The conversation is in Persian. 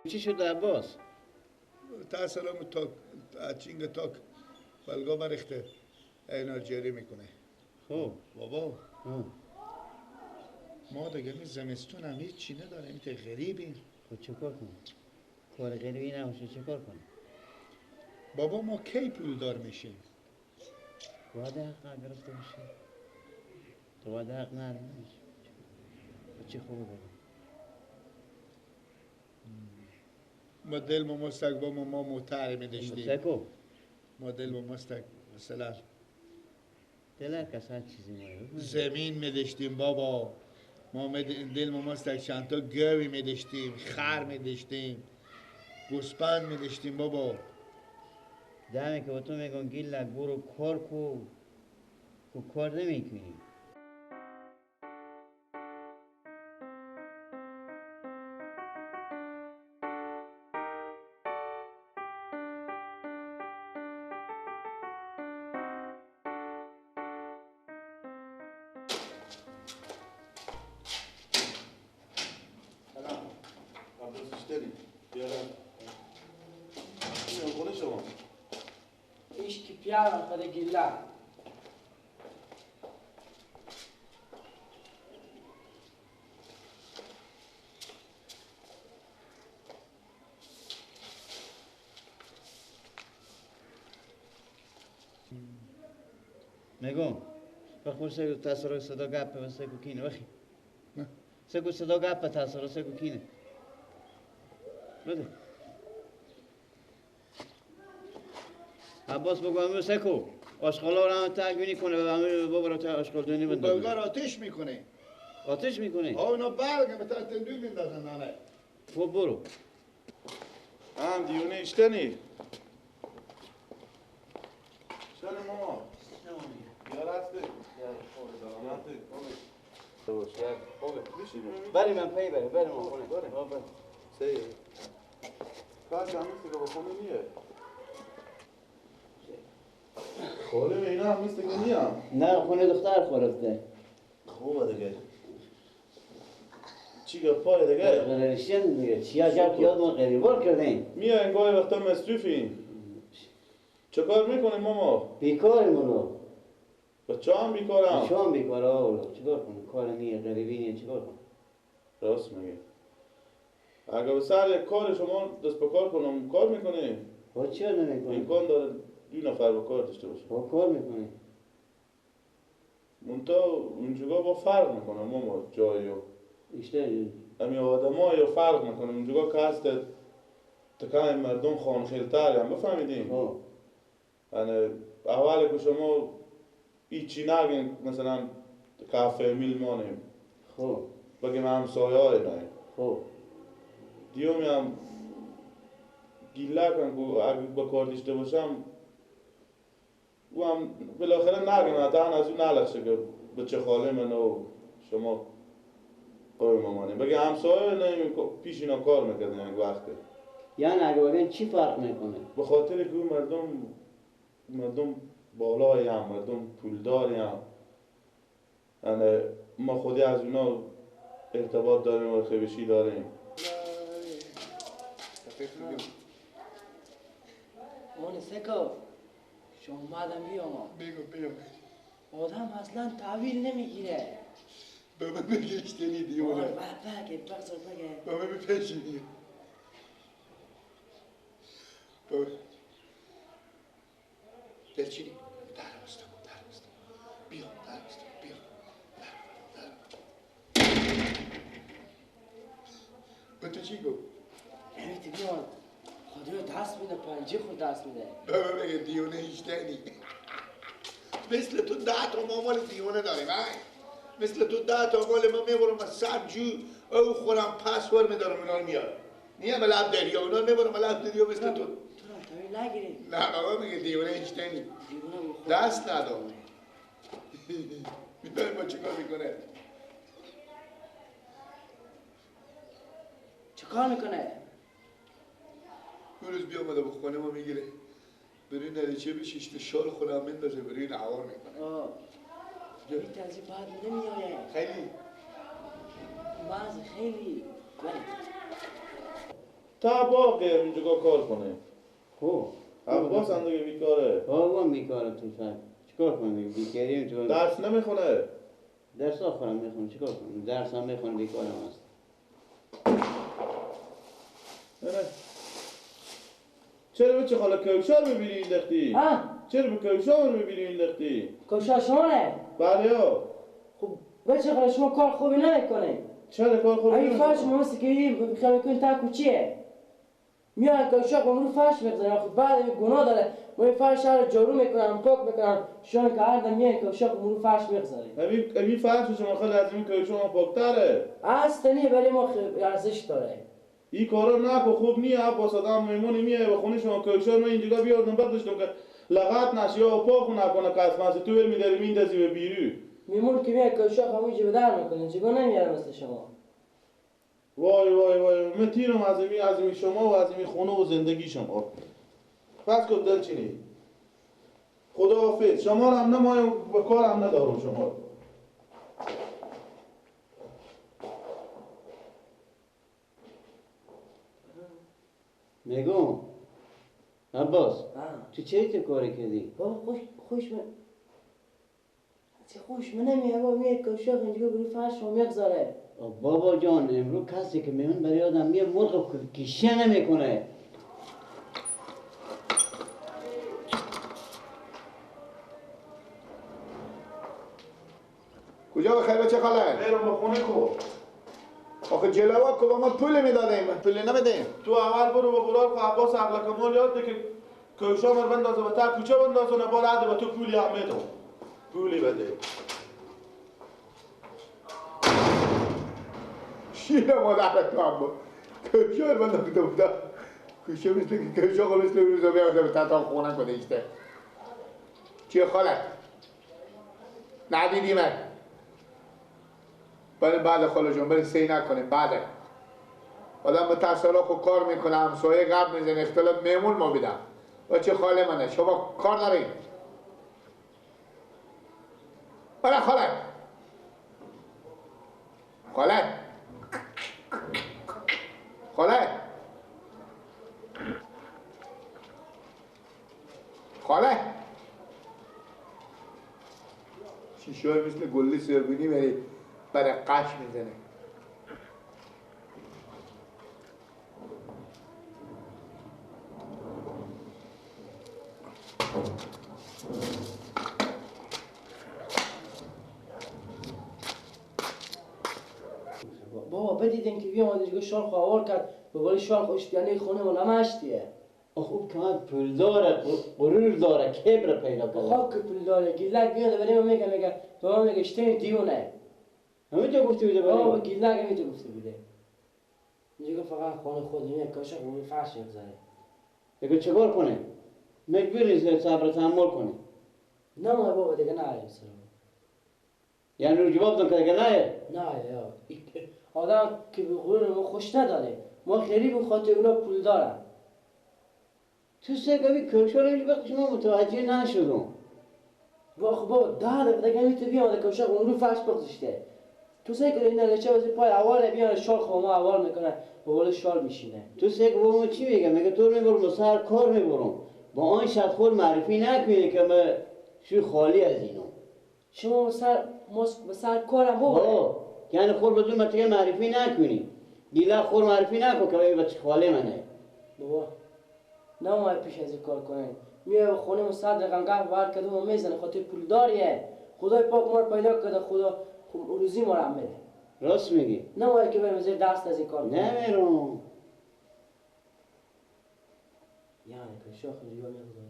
چی شد عباس؟ تا سلام تاک چینگ تاک بلگا مرخته اینا جری میکنه. خب بابا ما دیگه می زمستون هم هیچ چی نداره میته غریبیم. خب چه کار کنیم؟ کار غریبی نباشه چه کار کنیم؟ بابا ما کی پولدار میشیم؟ باید حق گرفته باشه. تو باید حق نداری چه خوبه بابا. ما دل ما مستق با ما موتر میدشتیم. سکو ما دل ما مستق مثلا دل کس هر چیزی ماره زمین میدشتیم بابا. ما دل ما مستق چند تا گوی میدشتیم، خر میدشتیم، گوسپند میدشتیم بابا. دمی که با تو میگن گیلک برو کار کو کار نمی کنی. ایش که پیارم خود گیلا میگم بخور سگو تاثیر صدا گپ و سگو کینه بخی سگو صدا گپ تاثیر سگو کینه بده عباس بگو همه سکو آشغالا رو هم تقوینی کنه و همه بابا تا آشغال دونی بنده بلگار آتش میکنه. آتش میکنه اونا برگه به تا تندوی میندازن نانه. خب برو هم دیونه اشتنی شنو ماما یار هستی بری من پی بری ما خونه سه کاش هم میسته که بخونه نیه خاله اینا هم میسته که نیام نه خونه دختر خورفته خوبه دیگه چی گفته دیگه؟ غریشین دیگه چی عجب یاد ما غریبار کردیم میای انگاه وقتا مصروفی چه کار میکنی ماما؟ بیکاری منو بچه هم بیکارم شام بیکار آولا چیکار کنم کار نیه غریبی نیه چیکار کنم راست میگی اگه به سر یک کار شما دست به کار کنم کار میکنی؟ با چرا نمیکنی؟ امکان داره 2 نفر به کار داشته باشه با کار میکنی منتها اونجا با فرق میکنه ماما جایو اشته امی آدم ها یا فرق میکنه اونجا که هست تکای مردم خانخیلتر هم بفهمیدین خب یعنی اول که شما ایچی نگین مثلا کافه میل مانیم خب بگیم همسایه های ناییم خب دیومی هم گیله کن که اگه با کار داشته باشم او هم بالاخره نگیم حتی از اون نلخشه که به چه خاله من و شما قوی مامانیم بگه همسایه ناییم پیش اینا کار میکردیم یک وقته یعنی اگه بگن چی فرق میکنه؟ به خاطر که اون مردم بالایی هم مردم پولداری هم یعنی ما خودی از اونا ارتباط داریم و خوشی داریم اون سکو شما اومدم بیام بگو آدم اصلا تحویل نمیگیره به من بگه اشتنی دیونه. بگه بخصر بگه به من بپشینی. دلچینی در بستم بیا در بستم بیا به تو چی گفت؟ نمیتی بیان خودیو دست میده پنجه خود دست میده به من بگه دیونه اشتنی مثل تو 10 تا مامال دیونه داریم مثل تو 10 تا مال ما میبرم از 100 جو او خورم پسور میدارم اونا رو میارم نیه به لب دریا اونا رو میبرم به لب دریا مثل تو تو هم تاویل نگیری نه بابا میگه دیونه اشتنی دیونه بخور دست ندام میدونی با چی کار میکنه چه کار میکنه؟ اون روز بیامده با خونه ما میگیره بروی ندیچه به 6 تا شال خودم میندازه بروی نهار میکنه این تنظیم بعد نمیآیه خیلی بعض خیلی ولی تا باقی اینجا کار کنه. خوب عباس هم دیگه بیکاره. بابا میکاره تو فکر چیکار کنم دیگه بیکاری تو درس نمیخونه. درس آخرم میخونم چیکار کنم درس هم میخونم بیکارم هست نه. چرا بچه خاله کوشا رو ببینی این لختی؟ ها چرا به کوشا رو ببینی این لختی؟ کوشا شماره بله ها. خب بچه خاله شما کار خوبی نمیکنه. چرا کار خوبی این نمی‌کنی؟ فرش ما مثل که این خیلی کن تا کوچیه. میان کوشا با رو فرش می‌ذارن آخه بعد این گناه داره. ما این فرش رو جارو میکنم پاک میکنم شون که هر دم میان کوشا با رو فرش می‌ذارن. این فرش شما خیلی از این کوشا ما پاکتره. اصلا ولی ما خیلی ارزش داره. این کارا نکن خوب نیه عباس آدم میمونی میه و خونه شما کوشا رو اینجا بیاردم بعد داشتم که لغت نشی یا پاک نکنه قسمت تو میداری میندازی به بیرو. میمون که میان کوشا خموجی به در میکنه چگونه نمیاره مثل شما. وای وای وای من تیرم از این شما و از این خونه و زندگی شما. پس کن دلچینی. خدا حافظ شما رو هم نمایم و کار هم ندارم شما. میگم عباس تو چه کاری کردی؟ بابا خوش من چه خوش من نمیاد بابا میاد کوشا اینجا برو فرش رو میگذاره. بابا جان امروز کسی که میون برای آدم میه مرغ کشه نمیکنه کجا بخیر بچه خاله؟ میرم به خونه کو. آخه جلوه که با ما پول میدادیم پول نمیدیم. تو اول برو به قرار که عباس عقل کمال یاد ده که کوشا مر بندازه و تا کوچه بندازه و نبال عده و تو پولی هم میدم. پولی بده. شیر مادر تو هم بود کوشا رو بندازه بودا کوشا مثل که کوشا خب مثل روزا بیاده به تتا خونه کنه ایشته چیه خاله؟ ندیدیمه بریم بعد خاله جون بریم سی نکنیم بعد آدم به تصالا خود کار میکنه همسایه قبل میزنه اختلاف میمون ما بیدم و چه خاله منه شما کار دارین برای خاله خاله خاله خاله شیشای مثل گلی سربونی میری برای قش میزنه بابا بدیدین که بیام اینجا شال خوار کرد به قول شال خوشتیانه خونه ولا مشتیه. خوب که من پول داره غرور داره کبر پیدا کرده خاک پول داره گیلک بیاد ولی من میگه تو من میگه اشتین دیونه. همه جا گفته بوده بابا برای گیلک همیشه گفته بوده. میگه فقط خانه خود میاد کاش اون فرش میگذاره. دیگه چیکار کنه مجبور نیست صبر تحمل کنه نه ما بابا دیگه نه سر. یعنی رو جواب داد که دیگه نه نه یا آدم که به غرور ما خوش نداره ما خیلی به خاطر اونا پول دارن. تو سگمی کوشا رو هیچ وقت شما متوجه نشدم بابا داره دیگه میتونی بیاد که اون رو فرش بگذاشته. تو سه که این لچه واسه پای اول بیان شال خواما اول میکنه به قول شال میشینه. تو سگ با چی میگه میگه تو میبرم سر کار میبرم با آن شد خود معرفی نکنه که من شو خالی از اینو شما به سر کارم بابا یعنی خود بدون متیگه معرفی نکنی دیلا خود معرفی نکن که بچه خالی منه بابا نه ما پیش از این کار کنیم میای خونه و صد رقم قهوه ور کدوم رو میزنه خاطر پول داریه خدای پاک ما رو پیدا کرده خدا روزی ما رو هم بده. راست میگی نه ما که بریم زیر دست از این کار کنیم نمیرم یعنی که شاخ جیبا میخواد